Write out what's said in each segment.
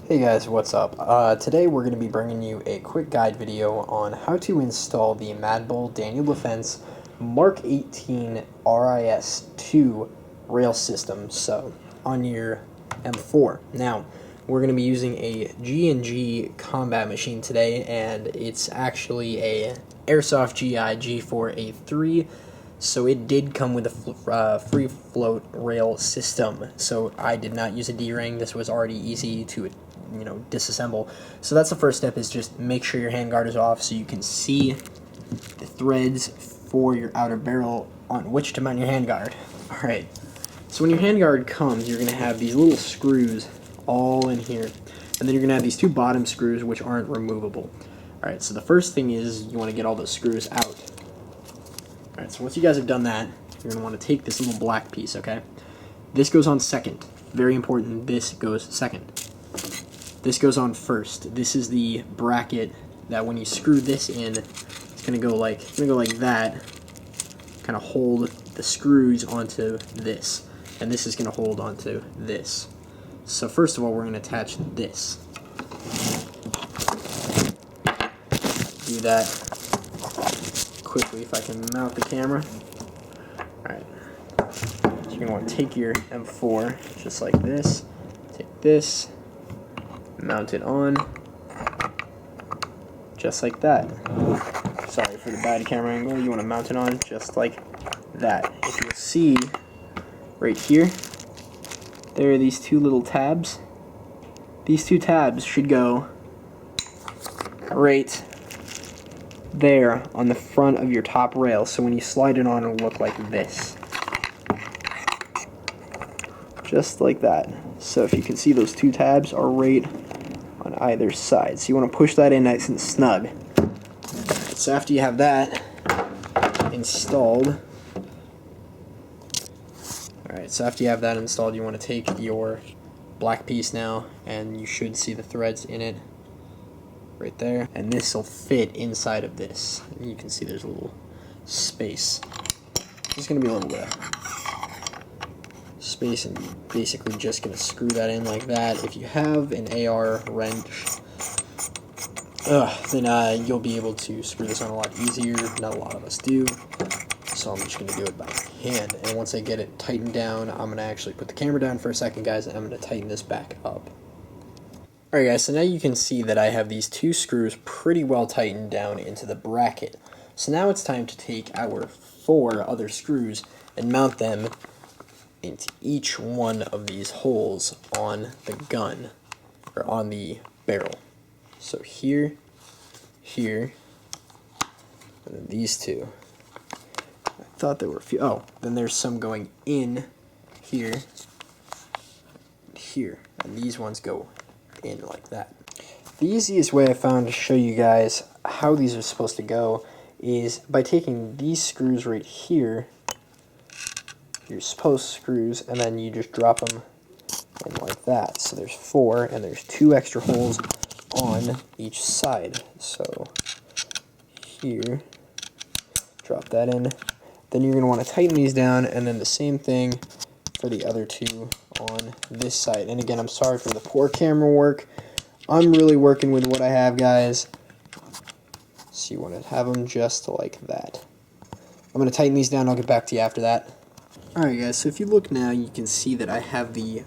Hey guys, what's up? Today we're going to be bringing you a quick guide video on how to install the Madbull Daniel Defense Mk18 RIS2 rail system, so on your M4. Now, we're going to be using a G&G combat machine today, and it's actually a Airsoft GI G4A3, so it did come with a free float rail system, so I did not use a D-ring. This was already easy to disassemble. So that's the first step, is just make sure your handguard is off so you can see the threads for your outer barrel on which to mount your handguard. Alright, so when your handguard comes, you're going to have these little screws all in here, and then you're going to have these two bottom screws which aren't removable. Alright, so the first thing is you want to get all those screws out. Alright, so once you guys have done that, you're going to want to take this little black piece, okay? This goes on second. Very important, this goes second. This goes on first. This is the bracket that when you screw this in, it's gonna go like that. Kind of hold the screws onto this, and this is gonna hold onto this. So first of all, we're gonna attach this. Do that quickly if I can mount the camera. All right. So you're gonna want to take your M4 just like this. Take this. Mount it on, just like that. Sorry for the bad camera angle. You want to mount it on just like that. If you'll see right here, there are these two little tabs. These two tabs should go right there on the front of your top rail, so when you slide it on, it'll look like this. Just like that. So if you can see, those two tabs are right on either side. So you want to push that in nice and snug. So after you have that installed, you want to take your black piece now, and you should see the threads in it right there. And this will fit inside of this. You can see there's a little space. There's going to be a little bit of space, and you're basically just going to screw that in like that. If you have an AR wrench, then you'll be able to screw this on a lot easier. Not a lot of us do, so I'm just going to do it by hand. And once I get it tightened down, I'm going to actually put the camera down for a second, guys, and I'm going to tighten this back up. Alright guys, so now you can see that I have these two screws pretty well tightened down into the bracket. So now it's time to take our 4 other screws and mount them into each one of these holes on the gun, or on the barrel. So here, here, and then these two. I thought there were a few. Oh, then there's some going in here, here, and these ones go in like that. The easiest way I found to show you guys how these are supposed to go is by taking these screws right here, your post screws, and then you just drop them in like that. So there's 4, and there's 2 extra holes on each side. So here, drop that in. Then you're going to want to tighten these down, and then the same thing for the other 2 on this side. And again, I'm sorry for the poor camera work. I'm really working with what I have, guys. So you want to have them just like that. I'm going to tighten these down. I'll get back to you after that. Alright guys, so if you look now, you can see that I have the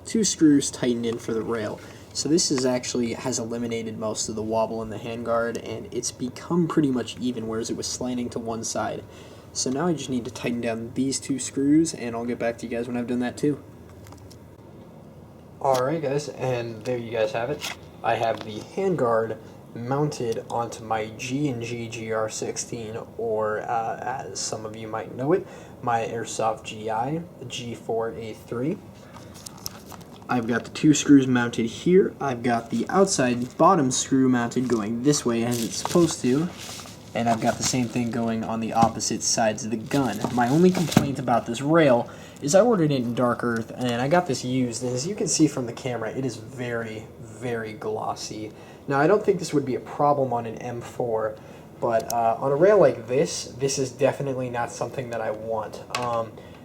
2 screws tightened in for the rail. So this is actually has eliminated most of the wobble in the handguard, and it's become pretty much even, whereas it was slanting to one side. So now I just need to tighten down these 2 screws, and I'll get back to you guys when I've done that too. Alright guys, and there you guys have it. I have the handguard mounted onto my G&G GR16, or as some of you might know it, my Airsoft GI G4A3. I've got the 2 screws mounted here. I've got the outside bottom screw mounted going this way as it's supposed to, and I've got the same thing going on the opposite sides of the gun. My only complaint about this rail is I ordered it in dark earth, and I got this used, and as you can see from the camera, it is very, very glossy. Now, I don't think this would be a problem on an M4, but on a rail like this is definitely not something that I want.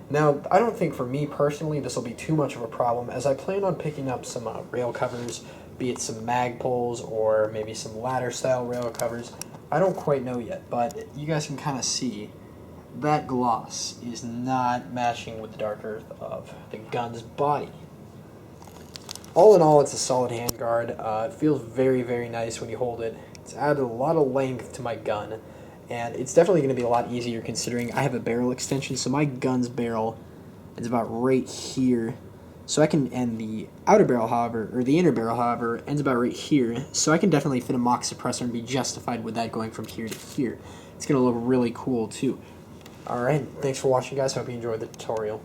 Now, I don't think for me personally this will be too much of a problem, as I plan on picking up some rail covers be it some mag poles or maybe some ladder style rail covers. I don't quite know yet, but you guys can kind of see that gloss is not matching with the dark earth of the gun's body. All in all, it's a solid handguard. It feels very, very nice when you hold it. It's added a lot of length to my gun, and it's definitely going to be a lot easier considering I have a barrel extension, so my gun's barrel is about right here. So I can, and the outer barrel, however, or the inner barrel, however, ends about right here. So I can definitely fit a mock suppressor and be justified with that going from here to here. It's going to look really cool too. Alright, thanks for watching, guys. Hope you enjoyed the tutorial.